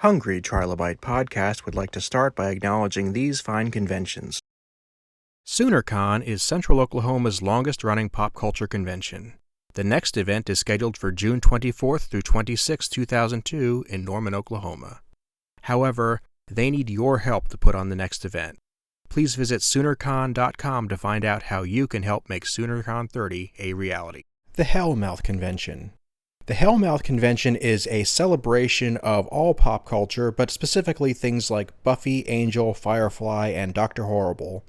Hungry Trilobyte podcast would like to start by acknowledging these fine conventions. SoonerCon is Central Oklahoma's longest-running pop culture convention. The next event is scheduled for June 24th through 26, 2002 in Norman, Oklahoma. However, they need your help to put on the next event. Please visit SoonerCon.com to find out how you can help make SoonerCon 30 a reality. The Hellmouth Convention. The Hellmouth Convention is a celebration of all pop culture, but specifically things like Buffy, Angel, Firefly, and Dr. Horrible.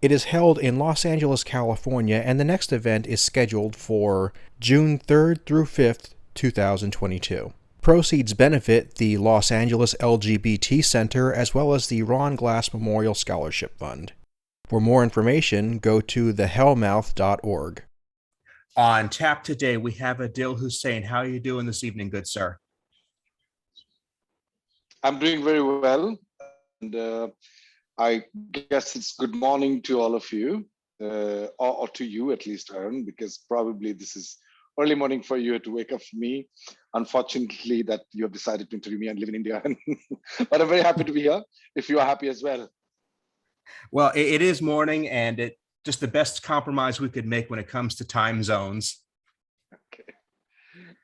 It is held in Los Angeles, California, and the next event is scheduled for June 3rd through 5th, 2022. Proceeds benefit the Los Angeles LGBT Center as well as the Ron Glass Memorial Scholarship Fund. For more information, go to thehellmouth.org. On tap today, we have Adil Hussain. How are you doing this evening, good sir? I'm doing very well. And I guess it's good morning to all of you, or to you at least, Aaron, because probably this is early morning for you to wake up for me. Unfortunately, that you have decided to interview me and live in India. But I'm very happy to be here, if you are happy as well. Well, it is morning, and it just the best compromise we could make when it comes to time zones. Okay.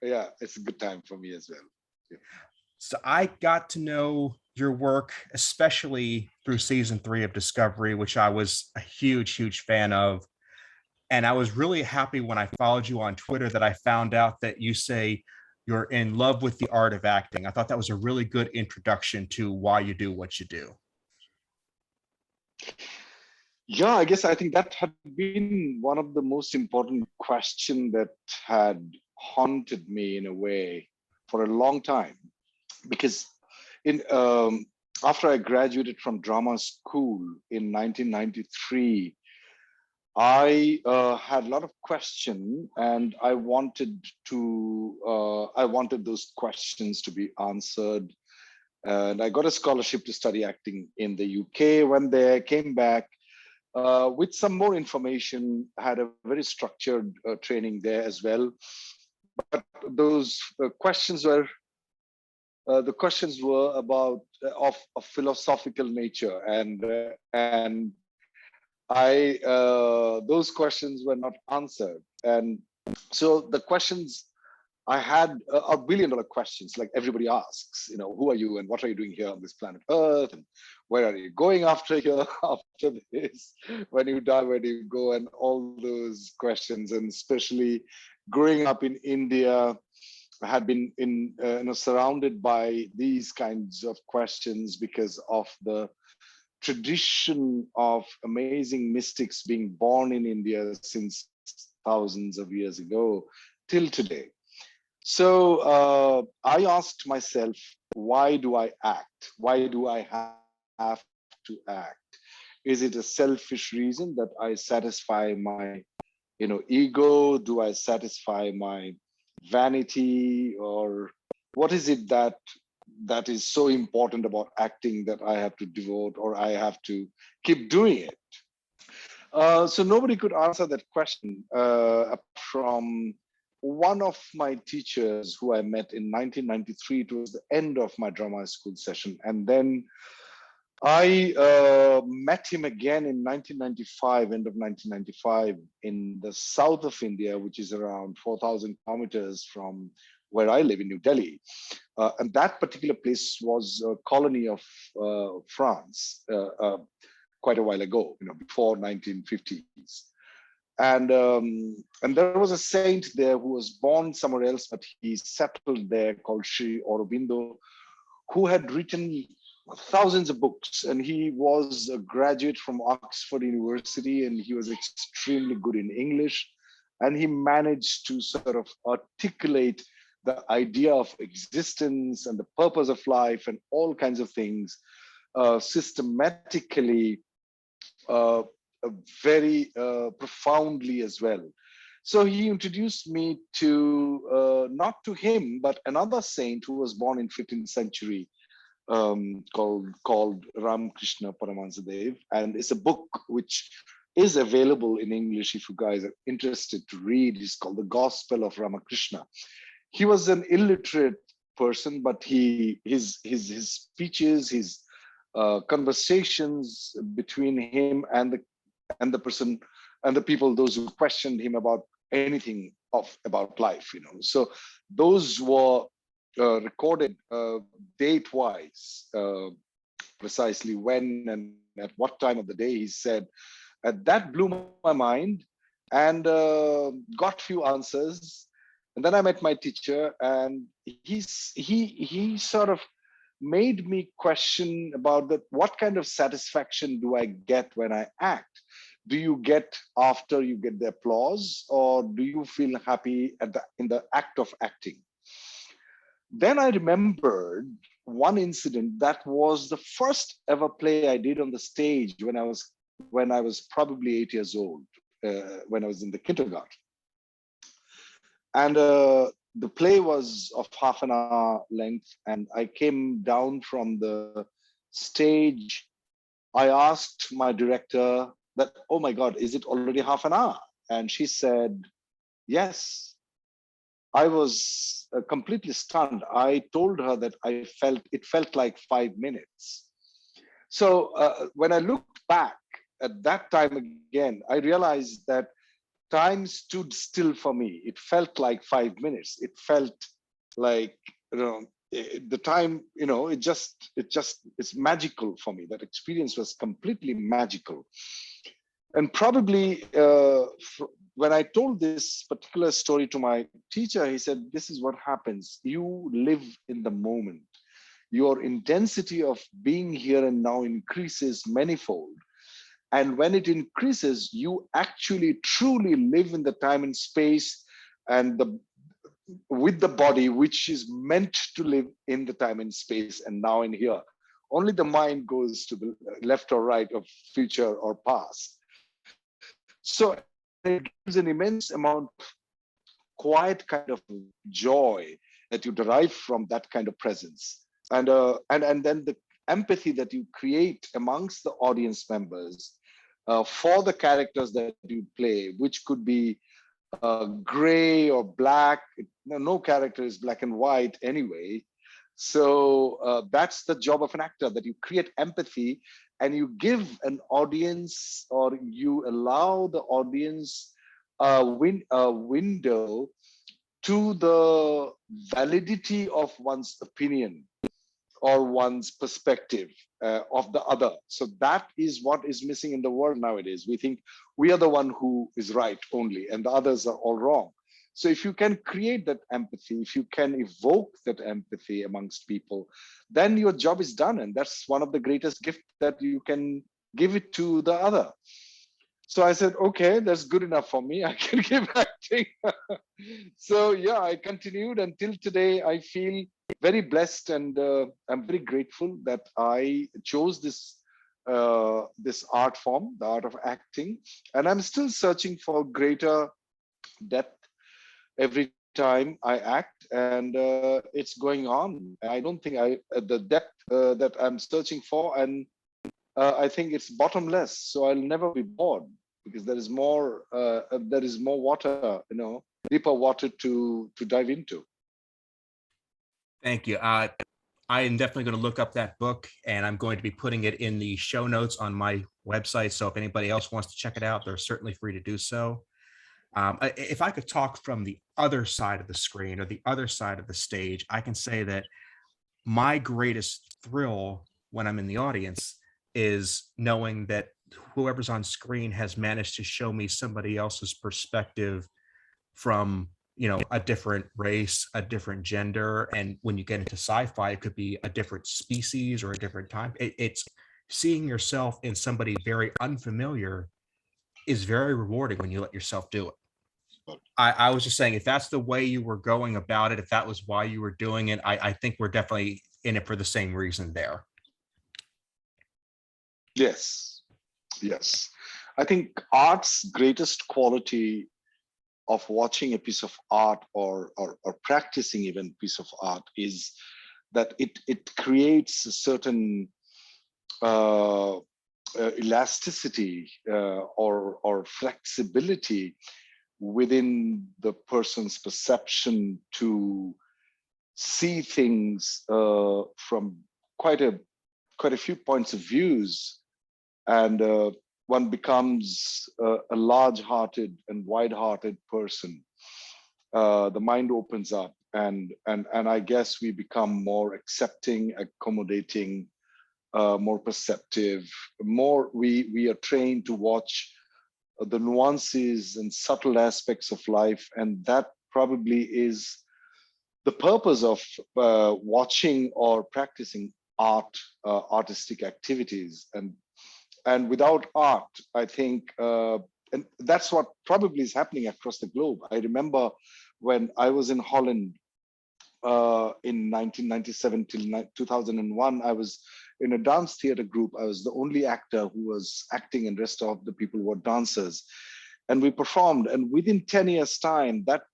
Yeah, it's a good time for me as well. Yeah. So I got to know your work, especially through season 3 of Discovery, which I was a huge fan of. And I was really happy when I followed you on Twitter that I found out that you say you're in love with the art of acting. I thought that was a really good introduction to why you do what you do. Yeah, I think that had been one of the most important questions that had haunted me in a way for a long time. Because after I graduated from drama school in 1993, I had a lot of questions, and I wanted those questions to be answered. And I got a scholarship to study acting in the UK. When they came back with some more information, had a very structured training there as well. But those questions were about of philosophical nature, and I those questions were not answered, and so the questions I had are billion-dollar questions, like everybody asks. Who are you, and what are you doing here on this planet Earth, and where are you going after here after this? When you die, where do you go? And all those questions, and especially growing up in India, I had been surrounded by these kinds of questions because of the tradition of amazing mystics being born in India since thousands of years ago till today. So I asked myself, why do I act? Why do I have to act? Is it a selfish reason that I satisfy my ego? Do I satisfy my vanity? Or what is it that is so important about acting that I have to devote, or I have to keep doing it? So nobody could answer that question from one of my teachers who I met in 1993 towards the end of my drama school session. And then I met him again in 1995, end of 1995, in the south of India, which is around 4,000 kilometers from where I live in New Delhi. And that particular place was a colony of France quite a while ago, before 1950s. And there was a saint there who was born somewhere else, but he settled there, called Sri Aurobindo, who had written thousands of books. And he was a graduate from Oxford University, and he was extremely good in English. And he managed to sort of articulate the idea of existence and the purpose of life and all kinds of things systematically, very profoundly as well. So he introduced me to, not to him, but another saint who was born in 15th century, called Ramakrishna Paramahansadev. And it's a book which is available in English if you guys are interested to read. It's called The Gospel of Ramakrishna. He was an illiterate person, but his speeches, his conversations between him and the person and the people, those who questioned him about anything about life, So those were recorded date wise, precisely when and at what time of the day he said. That blew my mind, and got few answers. And then I met my teacher, and he sort of made me question about that. What kind of satisfaction do I get when I act? Do you get after you get the applause, or do you feel happy in the act of acting? Then I remembered one incident that was the first ever play I did on the stage when I was probably 8 years old, when I was in the kindergarten. And the play was of half an hour length, and I came down from the stage. I asked my director that, oh my God, is it already half an hour? And she said, yes. I was completely stunned. I told her that it felt like 5 minutes. So when I looked back at that time again, I realized that time stood still for me. It felt like 5 minutes. It felt like, the time, it's magical for me. That experience was completely magical. And probably when I told this particular story to my teacher, he said, this is what happens. You live in the moment. Your intensity of being here and now increases manifold. And when it increases, you actually truly live in the time and space, and with the body, which is meant to live in the time and space and now and here. Only the mind goes to the left or right, of future or past. So it gives an immense amount of quiet kind of joy that you derive from that kind of presence. And then the empathy that you create amongst the audience members for the characters that you play, which could be gray or black. No character is black and white anyway. So that's the job of an actor, that you create empathy and you give an audience, or you allow the audience a window to the validity of one's opinion or one's perspective of the other. So that is what is missing in the world nowadays. We think we are the one who is right only, and the others are all wrong. So if you can create that empathy, if you can evoke that empathy amongst people, then your job is done. And that's one of the greatest gifts that you can give it to the other. So I said, okay, that's good enough for me. I can keep acting. So yeah, I continued until today. I feel very blessed, and I'm very grateful that I chose this art form, the art of acting. And I'm still searching for greater depth every time I act, and it's going on. I don't think the depth that I'm searching for, and I think it's bottomless. So I'll never be bored, because there is more water, deeper water to dive into. Thank you. I am definitely going to look up that book, and I'm going to be putting it in the show notes on my website. So if anybody else wants to check it out, they're certainly free to do so. If I could talk from the other side of the screen or the other side of the stage, I can say that my greatest thrill when I'm in the audience is knowing that whoever's on screen has managed to show me somebody else's perspective from, a different race, a different gender. And when you get into sci-fi, it could be a different species or a different time. It's seeing yourself in somebody very unfamiliar is very rewarding when you let yourself do it. I was just saying, if that's the way you were going about it, if that was why you were doing it, I think we're definitely in it for the same reason there. Yes. I think art's greatest quality of watching a piece of art or practicing even a piece of art is that it creates a certain elasticity or flexibility within the person's perception to see things from quite a few points of views, and one becomes a large-hearted and wide-hearted person. The mind opens up, and I guess we become more accepting, accommodating, more perceptive. More we are trained to watch the nuances and subtle aspects of life, and that probably is the purpose of watching or practicing art, artistic activities. And without art, I think, and that's what probably is happening across the globe. I remember when I was in Holland in 1997 till 2001, I was in a dance theater group. I was the only actor who was acting, and rest of the people were dancers. And we performed, and within 10 years' time, that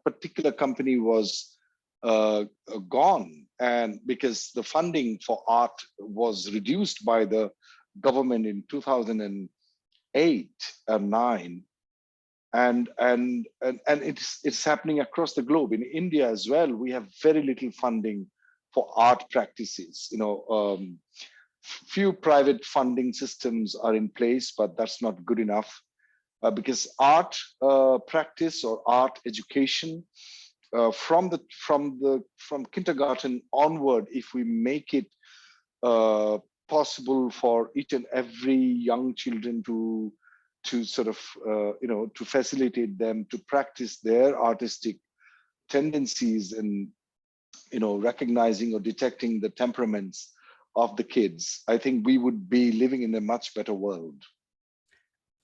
particular company was gone, and because the funding for art was reduced by the government in 2008 and 9, and it's happening across the globe. In India as well, we have very little funding for art practices. Few private funding systems are in place, but that's not good enough, because art practice or art education, from kindergarten onward, if we make it possible for each and every young children to sort of to facilitate them to practice their artistic tendencies, and recognizing or detecting the temperaments of the kids, I think we would be living in a much better world.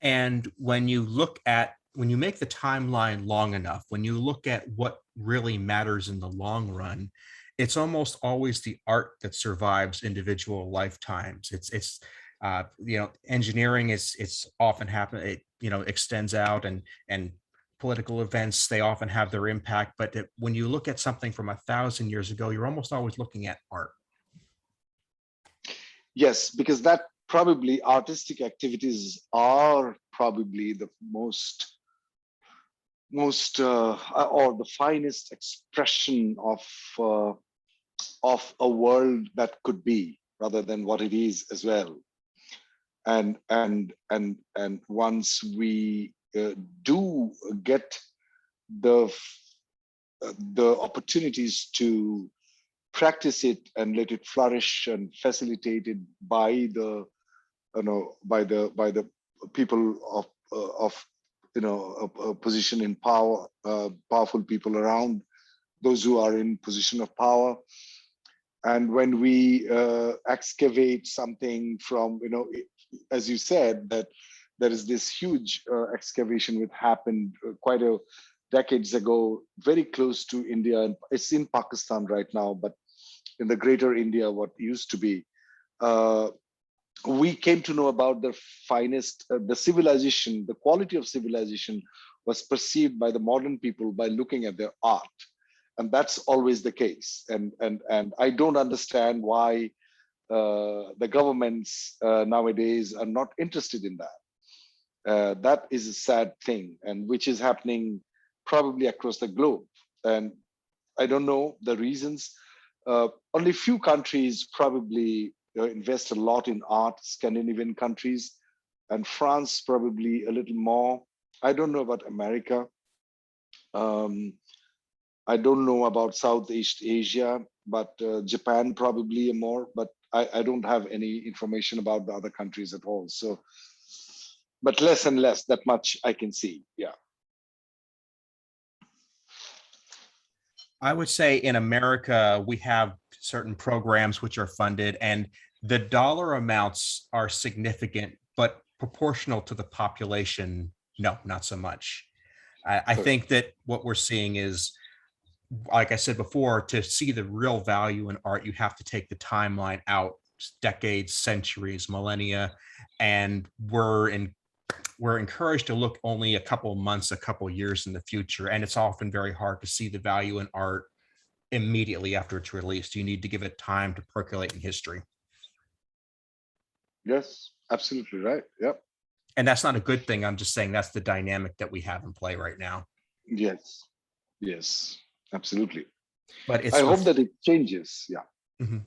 And when you make the timeline long enough, when you look at what really matters in the long run, it's almost always the art that survives individual lifetimes. It's engineering it's often happen. It extends out, and political events, they often have their impact. But when you look at something from 1,000 years ago, you're almost always looking at art. Yes, because that probably artistic activities are probably the most or the finest expression of a world that could be, rather than what it is as well. And once we do get the opportunities to practice it and let it flourish and facilitated by the by the people of a position in power, powerful people around, those who are in position of power. And when we excavate something from, as you said, that there is this huge excavation which happened quite a decades ago, very close to India, and it's in Pakistan right now, but in the greater India, what used to be, we came to know about the finest, the civilization, the quality of civilization was perceived by the modern people by looking at their art. And that's always the case. And I don't understand why the governments nowadays are not interested in that. That is a sad thing, and which is happening probably across the globe. And I don't know the reasons. Only few countries probably invest a lot in art, Scandinavian countries, and France probably a little more. I don't know about America. I don't know about Southeast Asia, but Japan probably more, but I don't have any information about the other countries at all. So, but less and less, that much I can see, yeah. I would say in America, we have certain programs which are funded, and the dollar amounts are significant, but proportional to the population, no, not so much. I think that what we're seeing is, like I said before, to see the real value in art, you have to take the timeline out decades, centuries, millennia, and we're encouraged to look only a couple months, a couple years in the future. And it's often very hard to see the value in art immediately after it's released. You need to give it time to percolate in history. Yes, absolutely right. Yep. And that's not a good thing. I'm just saying that's the dynamic that we have in play right now. Yes, yes, absolutely. But I hope that it changes. Yeah. Mhm.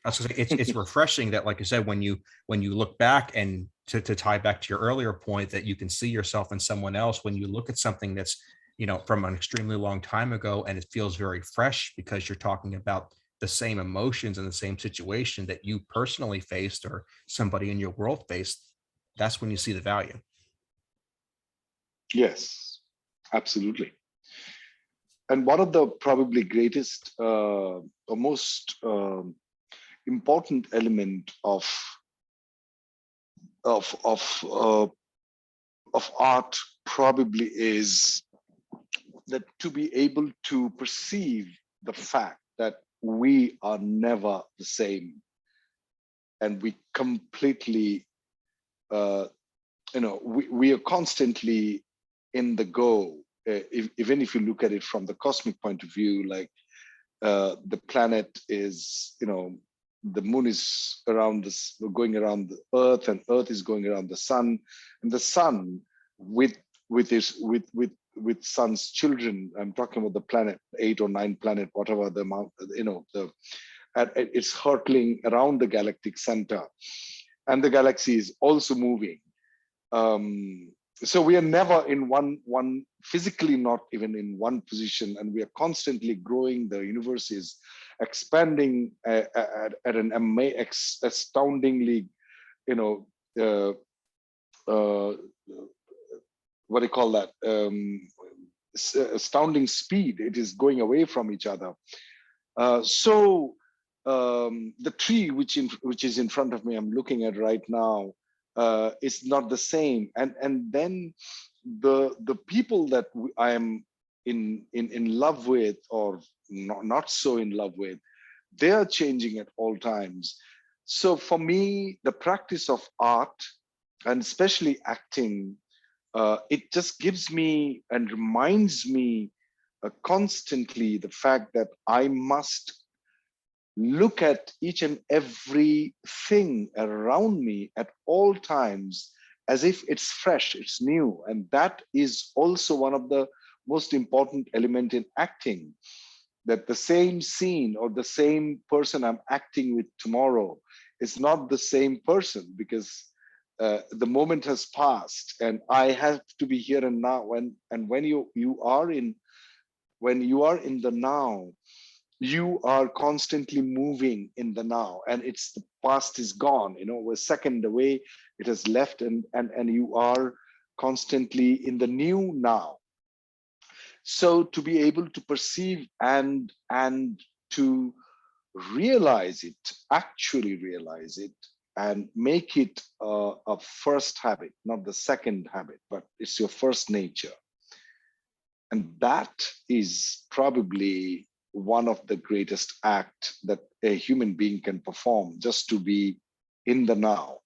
I was gonna say, it's refreshing that, like I said, when you look back, and to tie back to your earlier point, that you can see yourself in someone else when you look at something that's, from an extremely long time ago, and it feels very fresh because you're talking about the same emotions and the same situation that you personally faced or somebody in your world faced. That's when you see the value. Yes, absolutely. And one of the probably greatest or most important element of of uh, of art probably is that to be able to perceive the fact that we are never the same, and we completely uh, we are constantly in the go. Even if you look at it from the cosmic point of view, like the planet is, the moon is around this, going around the earth, and earth is going around the sun, and the sun with his with sun's children. I'm talking about the planet, 8 or 9 planet, whatever the amount, the and it's hurtling around the galactic center, and the galaxy is also moving. So we are never in one physically, not even in one position, and we are constantly growing. The universe is expanding at an astoundingly, you know uh, uh, what do you call that, astounding speed. It is going away from each other. So the tree which is in front of me, I'm looking at right now, is not the same. And then the people that I am in love with, or not so in love with, they are changing at all times. So for me, the practice of art, and especially acting, it just gives me and reminds me constantly the fact that I must look at each and every thing around me at all times as if it's fresh, it's new. And that is also one of the most important element in acting, that the same scene or the same person I'm acting with tomorrow is not the same person, because the moment has passed, and I have to be here and now. When you are in the now, you are constantly moving in the now, and it's the past is gone, a second away, it has left, and you are constantly in the new now. So to be able to perceive and to realize it, actually realize it, and make it a first habit, not the second habit, but it's your first nature. And that is probably one of the greatest act that a human being can perform, just to be in the now,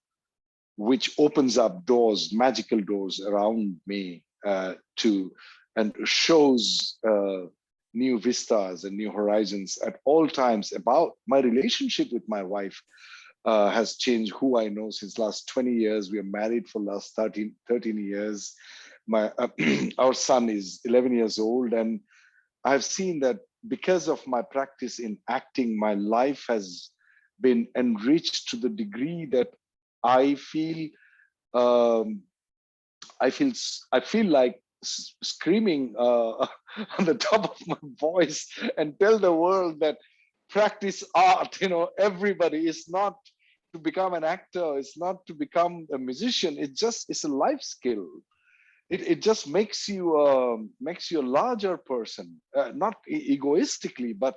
which opens up doors, magical doors around me, to and shows new vistas and new horizons at all times. About my relationship with my wife has changed, who I know since last 20 years. We are married for last 13 years. My our son is 11 years old, and I've seen that because of my practice in acting, my life has been enriched to the degree that I feel um, I feel like screaming on the top of my voice and tell the world that practice art. Everybody is not to become an actor. It's not to become a musician. It's a life skill. It just makes you a larger person, not egoistically, but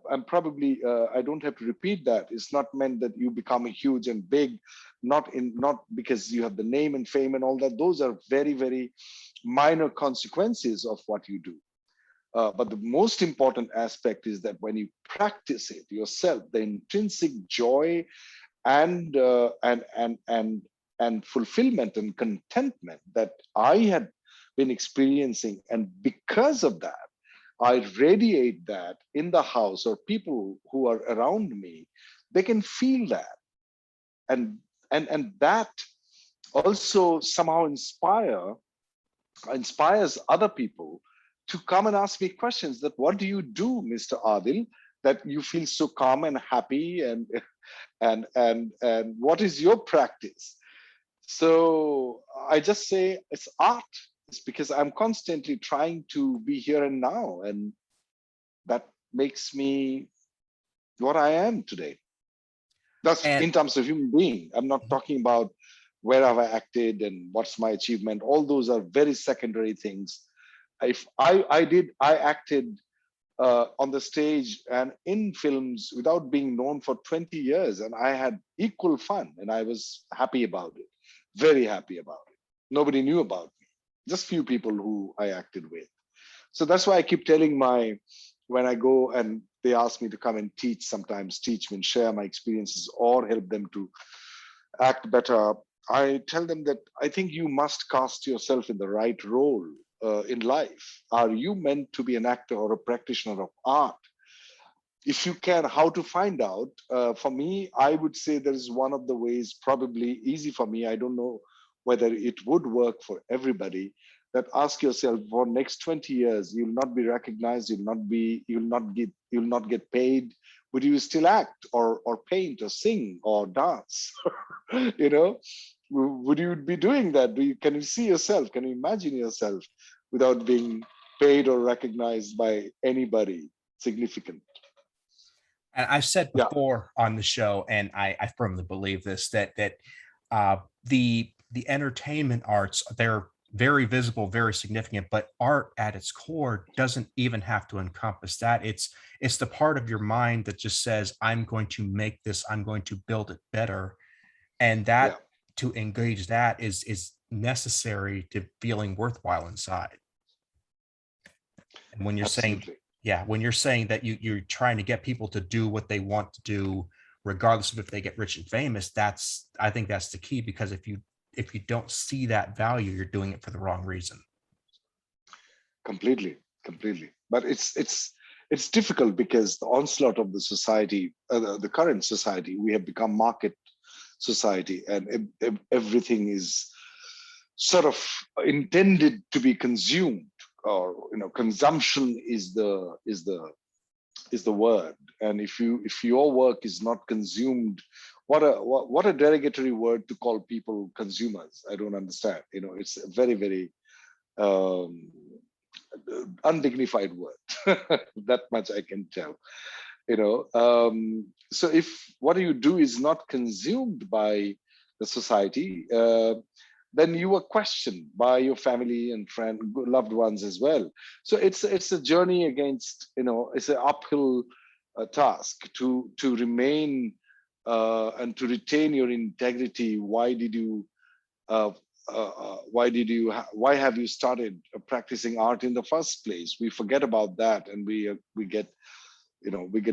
I'm probably I don't have to repeat that. It's not meant that you become huge and big, not because you have the name and fame and all that. Those are very, very minor consequences of what you do. But the most important aspect is that when you practice it yourself, the intrinsic joy and and fulfillment and contentment that I had been experiencing, and because of that, I radiate that in the house, or people who are around me, they can feel that, and that also somehow inspires other people to come and ask me questions that what do you do, Mr. Adil, that you feel so calm and happy, and what is your practice? So I just say it's art. It's because I'm constantly trying to be here and now, and that makes me what I am today. That's And in terms of human being. I'm not talking about where have I acted and what's my achievement. All those are very secondary things. If I acted on the stage and in films without being known for 20 years, and I had equal fun, and I was happy about it, very happy about it. Nobody knew about me, just few people who I acted with. So that's why I keep telling when I go and they ask me to come and teach, sometimes teach me and share my experiences or help them to act better, I tell them that I think you must cast yourself in the right role in life. Are you meant to be an actor or a practitioner of art? If you can, how to find out? For me, I would say there is one of the ways, probably easy for me. I don't know whether it would work for everybody. That ask yourself, for next 20 years, you'll not be recognized, you'll not get paid. Would you still act or paint or sing or dance? you know, would you be doing that? Can you see yourself? Can you imagine yourself without being paid or recognized by anybody significant? And I've said Yeah, before on the show, and I firmly believe this, that the entertainment arts, they're very visible, very significant, but art at its core doesn't even have to encompass that. It's the part of your mind that just says, I'm going to make this, I'm going to build it better. And yeah, that, to engage that is necessary to feeling worthwhile inside. And when you're saying, absolutely. yeah, when you're saying that you're trying to get people to do what they want to do, regardless of if they get rich and famous, I think that's the key, because if you don't see that value, you're doing it for the wrong reason. Completely. But it's difficult because the onslaught of the society, the current society, we have become market society, and everything is sort of intended to be consumed, or consumption is the word. And if your work is not consumed, what a derogatory word to call people consumers. I don't understand. It's a very, very um, undignified word. That much I can tell. So if what you do is not consumed by the society, then you are questioned by your family and loved ones as well. So it's a journey against, it's an uphill task to remain and to retain your integrity. Uh, why have you started practicing art in the first place? We forget about that, and we get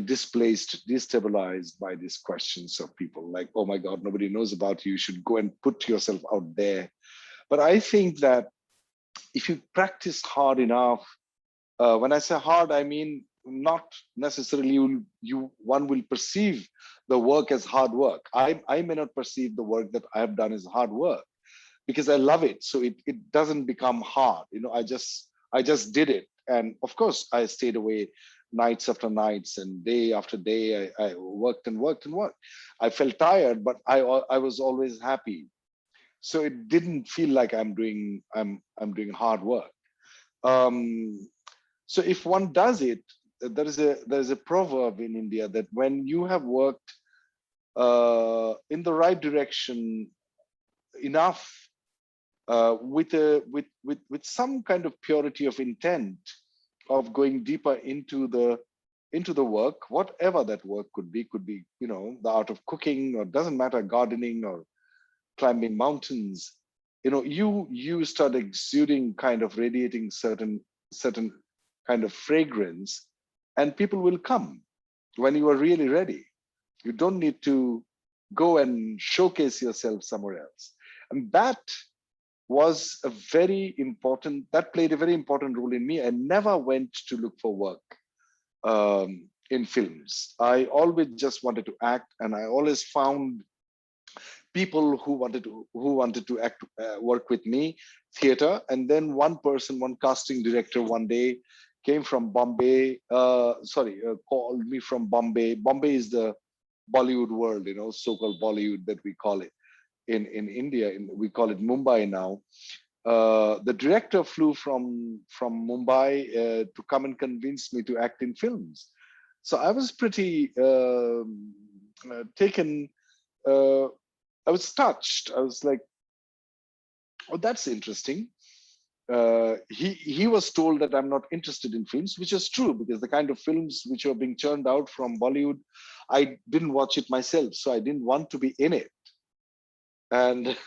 displaced, destabilized by these questions of people like, oh my God, nobody knows about you. You should go and put yourself out there. But I think that if you practice hard enough, when I say hard, I mean not necessarily one will perceive the work as hard work. I may not perceive the work that I have done as hard work because I love it. So it doesn't become hard. I just did it. And of course, I stayed away nights after nights and day after day. I worked and worked and worked. I felt tired, but I was always happy. So it didn't feel like I'm doing hard work. Um, so if one does it, there is a proverb in India that when you have worked in the right direction enough, with some kind of purity of intent of going deeper into the work, whatever that work could be, the art of cooking, or doesn't matter, gardening or climbing mountains, you start exuding, kind of radiating certain kind of fragrance, and people will come when you are really ready. You don't need to go and showcase yourself somewhere else. And that played a very important role in me. I never went to look for work in films. I always just wanted to act, and I always found people who wanted to act, work with me, theater. And then one casting director one day came from Bombay, called me from Bombay. Bombay is the Bollywood world, so-called Bollywood that we call it in India. We call it Mumbai now. The director flew from Mumbai to come and convince me to act in films. So I was pretty taken. I was touched. I was like, "Oh, that's interesting." He was told that I'm not interested in films, which is true, because the kind of films which are being churned out from Bollywood, I didn't watch it myself, so I didn't want to be in it. And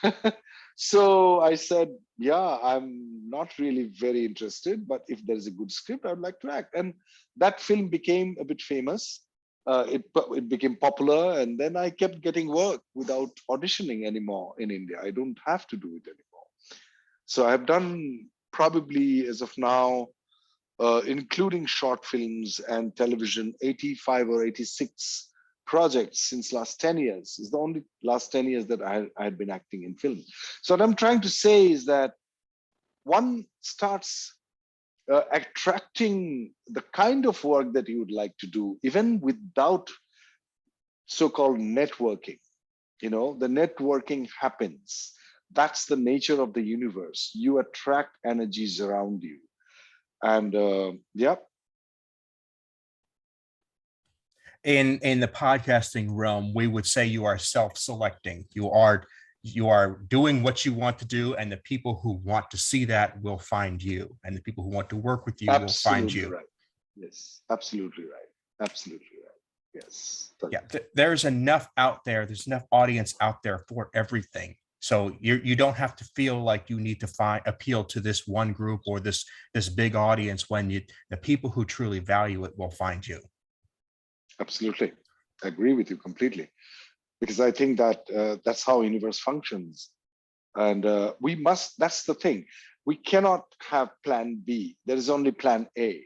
so I said, yeah, I'm not really very interested, but if there's a good script, I'd like to act. And that film became a bit famous. It became popular, and then I kept getting work without auditioning anymore in India. I don't have to do it anymore. So I've done probably, as of now, including short films and television, 85 or 86 projects since last 10 years. It's the only last 10 years that I had been acting in film. So what I'm trying to say is that one starts attracting the kind of work that you would like to do, even without so-called networking. The networking happens. That's the nature of the universe. You attract energies around you. And yeah. In the podcasting realm, we would say you are self-selecting. You are doing what you want to do, and the people who want to see that will find you, and the people who want to work with you will find you. Right. Yes, absolutely right. Absolutely right. Yes. Yeah, there's enough out there. There's enough audience out there for everything. So you don't have to feel like you need to appeal to this one group or this big audience. When the people who truly value it will find you. Absolutely, I agree with you completely, because I think that that's how universe functions, and we must. That's the thing. We cannot have plan B. There is only plan A.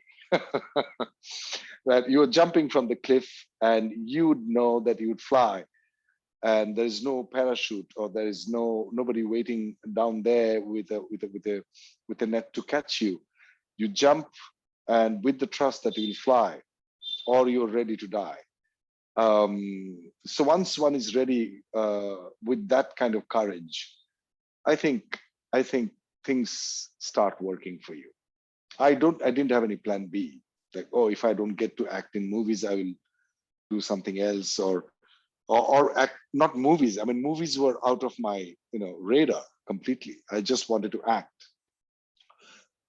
That you're jumping from the cliff and you would know that you would fly, and there is no parachute, or there is nobody waiting down there with a net to catch you. You jump, and with the trust that you will fly, or you're ready to die. So once one is ready with that kind of courage, I think things start working for you. I didn't have any plan B. Like, oh, if I don't get to act in movies, I will do something else, or act, not movies. I mean, movies were out of my radar completely. I just wanted to act.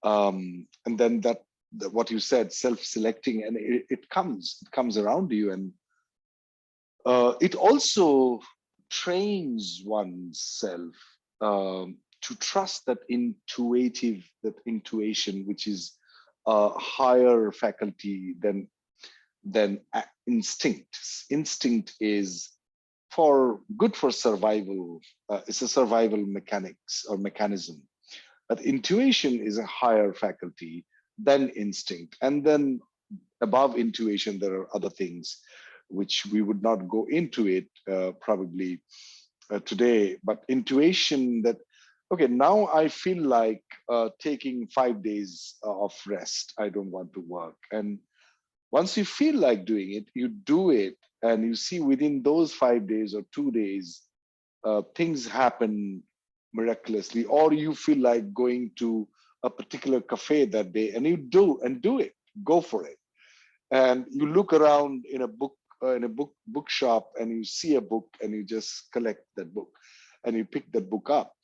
And then what you said, self-selecting, and it comes around you, and it also trains oneself to trust that intuition, which is a higher faculty than instinct. Instinct is good for survival. It's a survival mechanics or mechanism. But intuition is a higher faculty than instinct. And then above intuition, there are other things which we would not go into it probably today. But intuition that, okay, now I feel like taking 5 days of rest. I don't want to work. And once you feel like doing it, you do it. And you see within those 5 days or 2 days, things happen miraculously, or you feel like going to a particular cafe that day, and you do it, go for it. And you look around in a bookshop, and you see a book, and you just collect that book, and you pick that book up,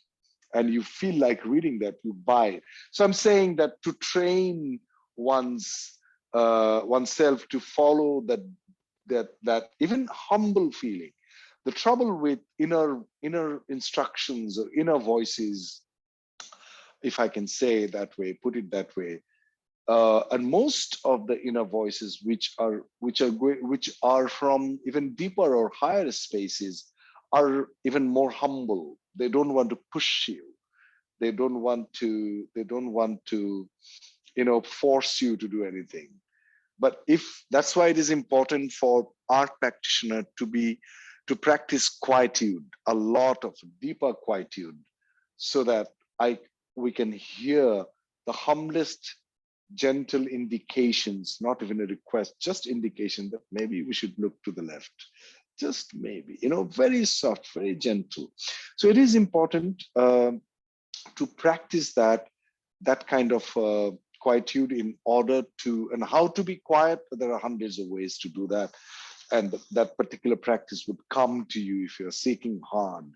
and you feel like reading that, you buy it. So I'm saying that to train oneself to follow that even humble feeling. The trouble with inner instructions or inner voices, if I can say it that way, put it that way, and most of the inner voices which are from even deeper or higher spaces are even more humble. They don't want to push you. They don't want to force you to do anything. But if that's why it is important for art practitioner to be to practice quietude, a lot of deeper quietude, so that we can hear the humblest gentle indications, not even a request, just indication that maybe we should look to the left, just maybe, very soft, very gentle. So it is important to practice that kind of quietude in order to, and how to be quiet. There are hundreds of ways to do that, and that particular practice would come to you if you're seeking hard,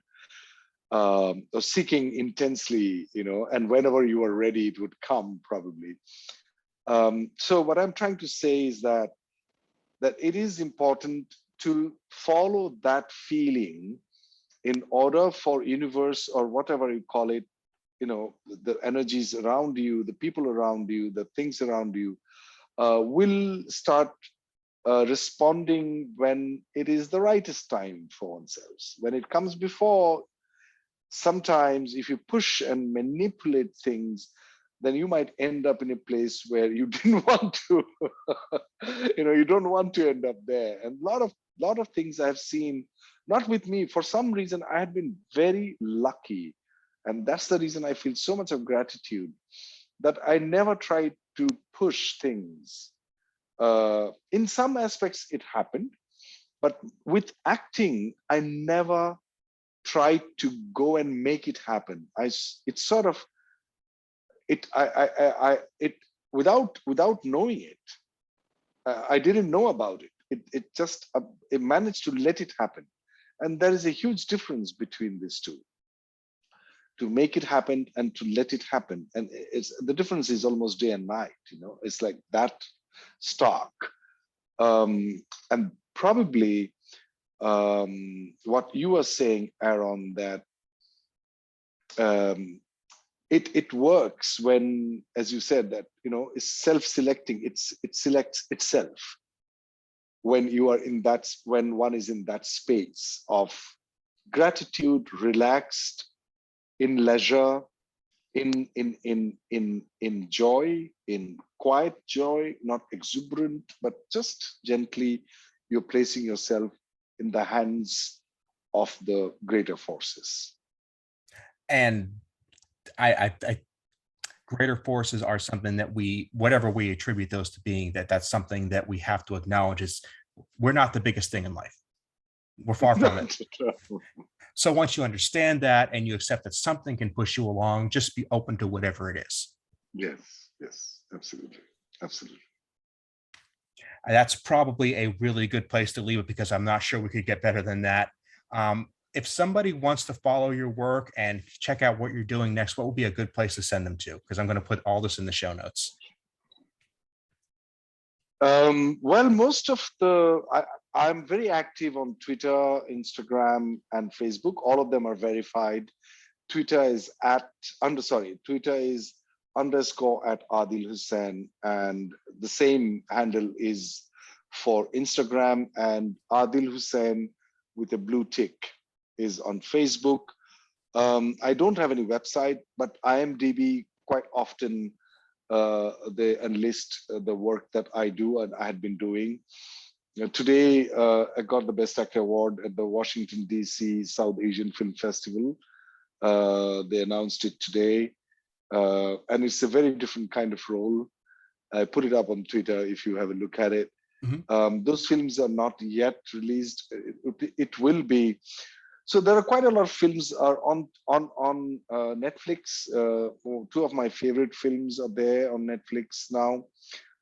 or seeking intensely, and whenever you are ready, it would come probably. So what I'm trying to say is that it is important to follow that feeling in order for universe, or whatever you call it, the energies around you, the people around you, the things around you, will start responding when it is the rightest time for oneself. When it comes before, sometimes if you push and manipulate things, then you might end up in a place where you didn't want to. You don't want to end up there. And a lot of things I've seen, not with me. For some reason, I had been very lucky, and that's the reason I feel so much of gratitude, that I never tried to push things. In some aspects, it happened, but with acting, I never tried to go and make it happen. Without knowing it, I didn't know about it. It just it managed to let it happen, and there is a huge difference between these two. To make it happen and to let it happen, and the difference is almost day and night. It's like that stark. And probably what you are saying, Aaron, that it works when, as you said, that it's self-selecting. It selects itself when one is in that space of gratitude, relaxed, in leisure, in joy, in quiet joy, not exuberant, but just gently. You're placing yourself in the hands of the greater forces. And I greater forces are something that whatever we attribute those to being, that's something that we have to acknowledge is we're not the biggest thing in life. We're far from it. So once you understand that and you accept that something can push you along, just be open to whatever it is. Yes, absolutely. That's probably a really good place to leave it, because I'm not sure we could get better than that. If somebody wants to follow your work and check out what you're doing next, what would be a good place to send them to? Because I'm going to put all this in the show notes. Well, I'm very active on Twitter, Instagram, and Facebook. All of them are verified. Twitter is _@ Adil Hussain, and the same handle is for Instagram, and Adil Hussain with a blue tick is on Facebook. I don't have any website, but IMDb quite often they enlist the work that I do and I had been doing. Today, I got the Best Actor Award at the Washington, D.C. South Asian Film Festival. They announced it today. And it's a very different kind of role. I put it up on Twitter if you have a look at it. Mm-hmm. Those films are not yet released. It will be. So there are quite a lot of films are on Netflix. Two of my favorite films are there on Netflix now,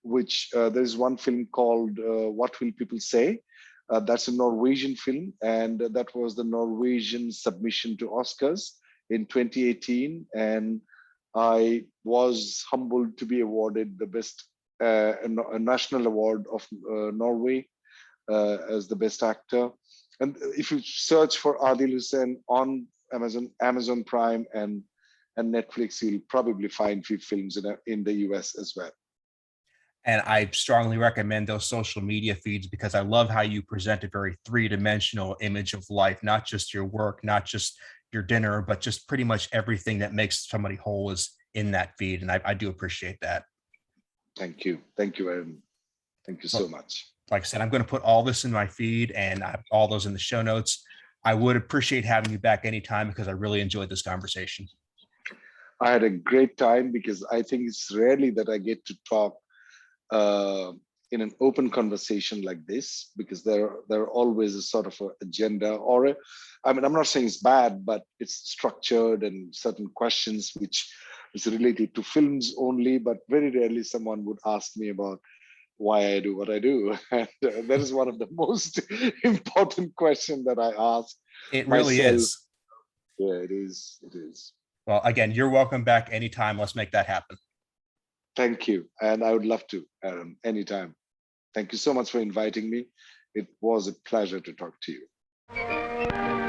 which there's one film called What Will People Say? That's a Norwegian film, and that was the Norwegian submission to Oscars in 2018. And I was humbled to be awarded the best a national award of Norway as the best actor. And if you search for Adil Hussain on Amazon Prime and Netflix, you'll probably find few films in the US as well. And I strongly recommend those social media feeds, because I love how you present a very three-dimensional image of life, not just your work, not just your dinner, but just pretty much everything that makes somebody whole is in that feed. And I do appreciate that. Thank you, Aaron. Thank you so much. like I said, I'm going to put all this in my feed and all those in the show notes. I would appreciate having you back anytime because I really enjoyed this conversation. I had a great time because I think it's rarely that I get to talk in an open conversation like this, because there are always a sort of an agenda or I mean, I'm not saying it's bad, but it's structured and certain questions which is related to films only, but very rarely someone would ask me about why I do what I do. And that is one of the most important questions that I ask It really myself. is. Yeah, it is. It is. Well, again, you're welcome back anytime. Let's make that happen. Thank you. And I would love to anytime. Thank you so much for inviting me. It was a pleasure to talk to you.